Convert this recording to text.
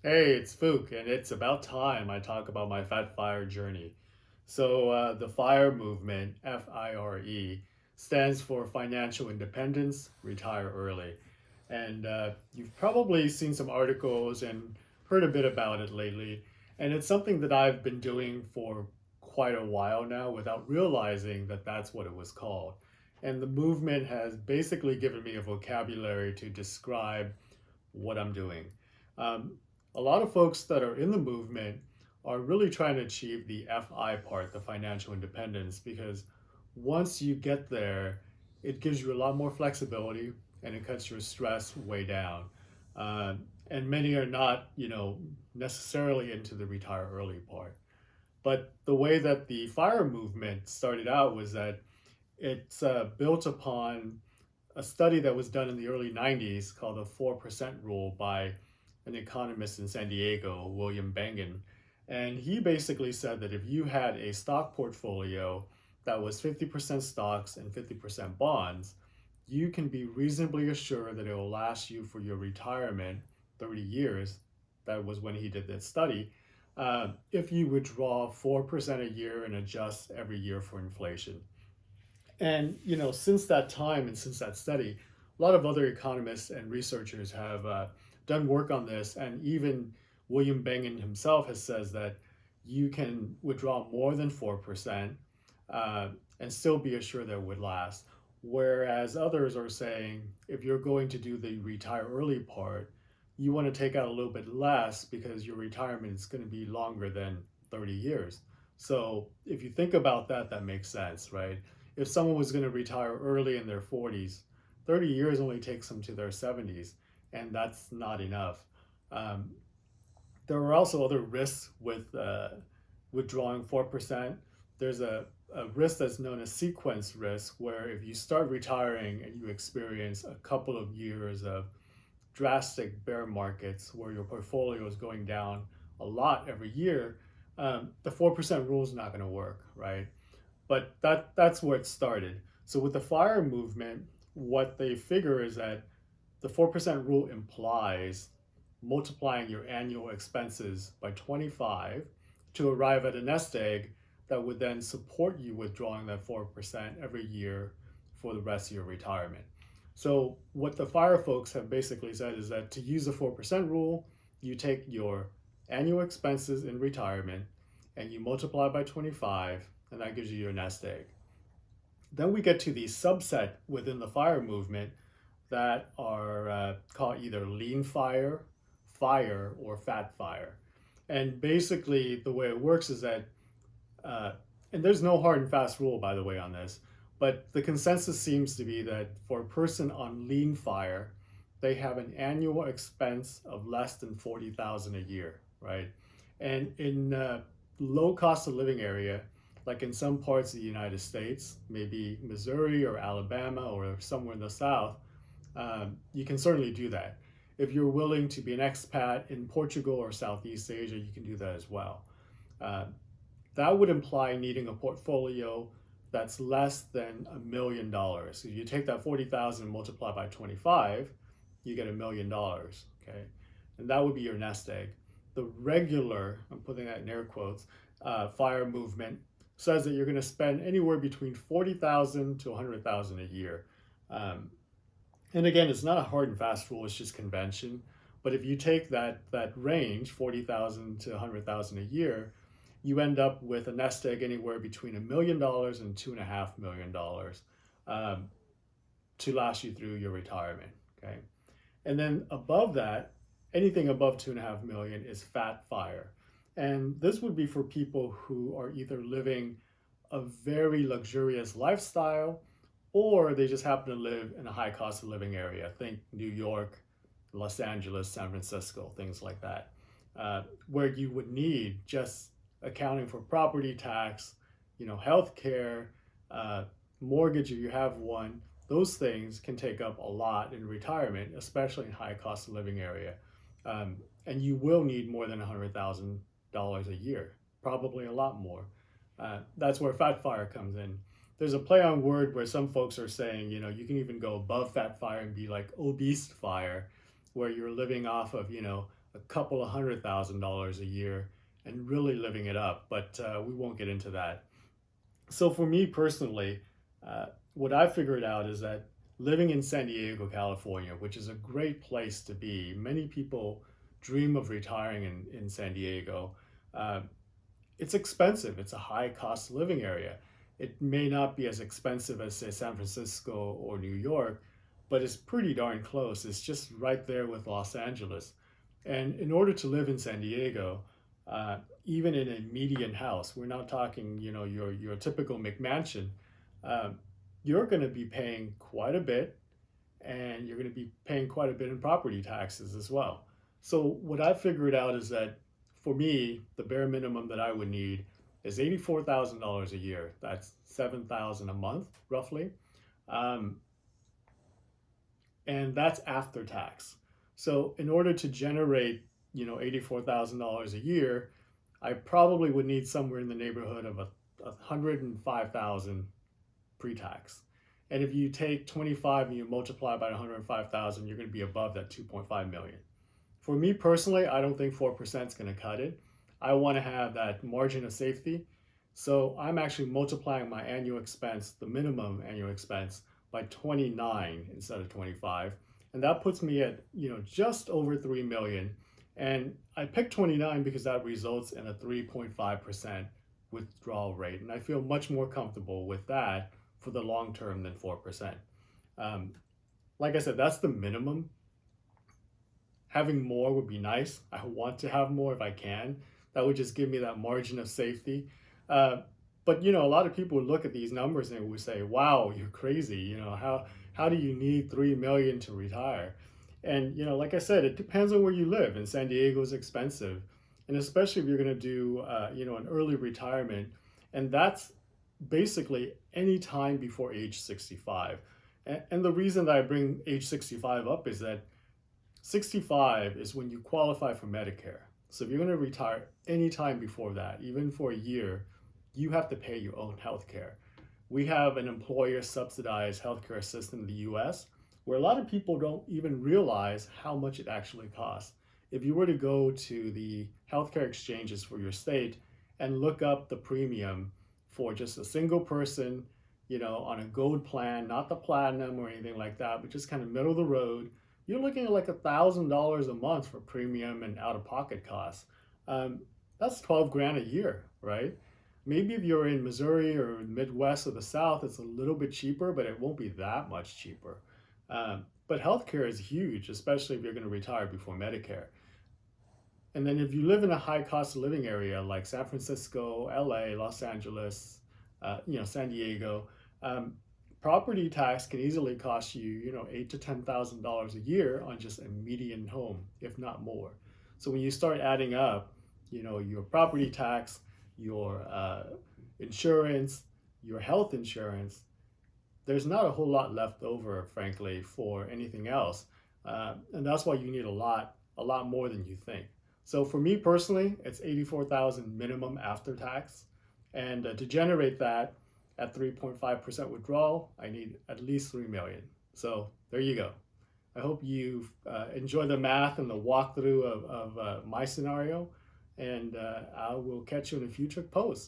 Hey, it's Fook, and it's about time I talk about my Fat Fire journey. The FIRE movement, FIRE, stands for Financial Independence, Retire Early. And you've probably seen some articles and heard a bit about it lately. And it's something that I've been doing for quite a while now without realizing that that's what it was called. And the movement has basically given me a vocabulary to describe what I'm doing. Um, a lot of folks that are in the movement are really trying to achieve the FI part, the financial independence, because once you get there, it gives you a lot more flexibility and it cuts your stress way down. Uh, and many are not, necessarily into the retire early part. But the way that the fire movement started out was that it's built upon a study that was done in the early 90s called the 4% rule by an economist in San Diego, William Bengen. And he basically said that if you had a stock portfolio that was 50% stocks and 50% bonds, you can be reasonably assured that it will last you for your retirement 30 years. That was when he did that study. If you withdraw 4% a year and adjust every year for inflation. And since that time and since that study, a lot of other economists and researchers have done work on this, and even William Bengen himself has says that you can withdraw more than 4% uh, and still be assured that it would last. Whereas others are saying if you're going to do the retire early part, you want to take out a little bit less because your retirement is going to be longer than 30 years. So if you think about that, that makes sense, right? If someone was going to retire early in their 40s, 30 years only takes them to their 70s, and that's not enough. Um, there are also other risks with withdrawing 4%. There's a risk that's known as sequence risk, where if you start retiring and you experience a couple of years of drastic bear markets where your portfolio is going down a lot every year, the 4% rule is not going to work, right? But that's where it started. So with the fire movement, what they figure is that the 4% rule implies multiplying your annual expenses by 25 to arrive at a nest egg that would then support you withdrawing that 4% every year for the rest of your retirement. So, what the fire folks have basically said is that to use the 4% rule, you take your annual expenses in retirement and you multiply by 25, and that gives you your nest egg. Then we get to the subset within the fire movement that are called either lean fire, fire, or fat fire. And basically, the way it works is that, uh, and there's no hard and fast rule, by the way, on this, but the consensus seems to be that for a person on lean fire, they have an annual expense of less than 40,000 a year, right? And in low cost of living area, like in some parts of the United States, maybe Missouri or Alabama or somewhere in the South, you can certainly do that. If you're willing to be an expat in Portugal or Southeast Asia, you can do that as well. Uh, that would imply needing a portfolio that's less than $1 million. If you take that 40,000 and multiply by 25, you get $1 million. Okay, and that would be your nest egg. The regular, I'm putting that in air quotes, fire movement says that you're going to spend anywhere between 40,000 to 100,000 a year. Um, and again, it's not a hard and fast rule; it's just convention. But if you take that range, 40,000 to 100,000 a year, you end up with a nest egg anywhere between $1 million and $2.5 million um, to last you through your retirement. Okay, and then above that, anything above 2.5 million is fat fire, and this would be for people who are either living a very luxurious lifestyle or they just happen to live in a high cost of living area. Think New York, Los Angeles, San Francisco, things like that, where you would need just accounting for property tax, health care, uh, mortgage if you have one. Those things can take up a lot in retirement, especially in high cost of living area. Um, and you will need more than $100,000 a year, probably a lot more. That's where fat fire comes in. There's a play on word where some folks are saying, you can even go above fat fire and be like obese fire, where you're living off of, a a couple of $100,000 a year and really living it up. But we won't get into that. So for me personally, what I figured out is that living in San Diego, California, which is a great place to be, many people dream of retiring in San Diego. Uh, it's expensive. It's a high cost living area. It may not be as expensive as, say, San Francisco or New York, but it's pretty darn close. It's just right there with Los Angeles. And in order to live in San Diego, even in a median house, we're not talking, your typical McMansion, um, you're going to be paying quite a bit, and you're going to be paying quite a bit in property taxes as well. So what I figured out is that for me, the bare minimum that I would need is $84,000 a year. That's 7,000 a month, roughly. Um, and that's after tax. So in order to generate, $84,000 a year, I probably would need somewhere in the neighborhood of 105,000 pre-tax. And if you take 25 and you multiply by 105,000, you're going to be above that 2.5 million. For me personally, I don't think 4% is going to cut it. I want to have that margin of safety. So I'm actually multiplying my annual expense, the minimum annual expense, by 29 instead of 25. And that puts me at, just over 3 million. And I picked 29 because that results in a 3.5% withdrawal rate. And I feel much more comfortable with that for the long term than 4%. Like I said, that's the minimum. Having more would be nice. I want to have more if I can. That would just give me that margin of safety. But a lot of people would look at these numbers and would say, "Wow, you're crazy. How do you need 3 million to retire?" And like I said, it depends on where you live. And San Diego is expensive, and especially if you're going to do an early retirement, and that's basically any time before age 65. And the reason that I bring age 65 up is that 65 is when you qualify for Medicare. So if you're going to retire anytime before that, even for a year, you have to pay your own health care. We have an employer subsidized healthcare system in the US where a lot of people don't even realize how much it actually costs. If you were to go to the healthcare exchanges for your state and look up the premium for just a single person, on a gold plan, not the platinum or anything like that, but just kind of middle of the road, you're looking at like $1,000 a month for premium and out-of-pocket costs. That's 12 grand a year, right? Maybe if you're in Missouri or Midwest or the South, it's a little bit cheaper, but it won't be that much cheaper. But healthcare is huge, especially if you're going to retire before Medicare. And then if you live in a high cost of living area like San Francisco, LA, Los Angeles, San Diego, property tax can easily cost you, $8,000 to $10,000 a year on just a median home, if not more. So when you start adding up, your property tax, your insurance, your health insurance, there's not a whole lot left over, frankly, for anything else. And that's why you need a lot more than you think. So for me personally, it's 84,000 minimum after tax. And to generate that at 3.5% withdrawal, I need at least 3 million. So there you go. I hope you enjoy the math and the walkthrough of my scenario. And I will catch you in a future post.